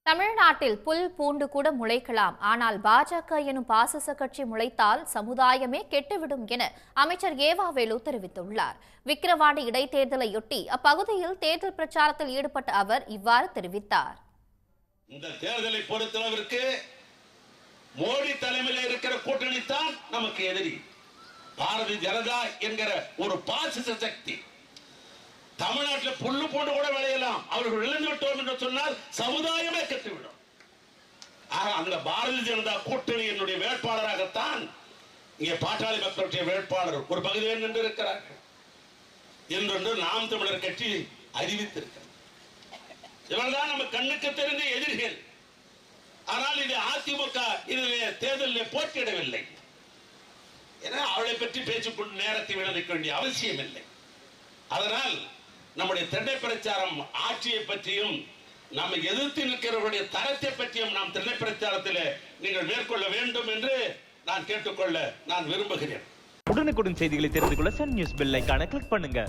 தமிழ்நாட்டில் புல் பூண்டு கூட முளைக்கலாம், ஆனால் பாஜக எனும் பாசிச கட்சி முளைத்தால் சமுதாயமே கெட்டுவிடும் என அமைச்சர் ஏவாவேலு தெரிவித்துள்ளார். விக்கிரவாண்டி இடைத்தேர்தலையொட்டி அப்பகுதியில் தேர்தல் பிரச்சாரத்தில் ஈடுபட்ட அவர் இவ்வாறு தெரிவித்தார். இந்த தேர்தலை பொறுத்தளவிற்கு மோடி தலைமையில் இருக்கிற கூட்டணி தான் நமக்கு எதிரி. பாரதிய ஜனதா என்கிற ஒரு பாசிச சக்தி தமிழ்நாட்டில் புல்லு போன்று கூட விளையலாம், அவர்கள் இழந்து விட்டோம் என்று சொன்னால் சமுதாயமே கெட்டுவிடும். அந்த பாரதிய ஜனதா கூட்டணி என்னுடைய வேட்பாளராகத்தான் இங்கே பாட்டாளி மக்களுடைய வேட்பாளர் ஒரு பகுதியில் நின்று இருக்கிறார்கள் என்று நாம் தமிழர் கட்சி அறிவித்திருக்கிறது. இவர்தான் நம்ம கண்ணுக்கு தெரிந்த எதிரிகள். ஆனால் இது அதிமுக இதில் தேர்தலில் போட்டியிடவில்லை. ஏன்னா அவளை பற்றி பேசிக்கொண்டு நேரத்தை விளைவிக்க வேண்டிய அவசியம் இல்லை. அதனால் நம்முடைய திரை பிரச்சாரம் ஆட்சியை பற்றியும் நம்ம எதிர்த்து நிற்கிறவருடைய தரத்தை பற்றியும் நாம் திரை பிரச்சாரத்தில் நீங்கள் மேற்கொள்ள வேண்டும் என்று நான் கேட்டுக்கொள்ள நான் விரும்புகிறேன். உடனுக்குடன் செய்திகளை தெரிந்து கொள்ள சன் நியூஸ் பெல் ஐகானை கிளிக் பண்ணுங்க.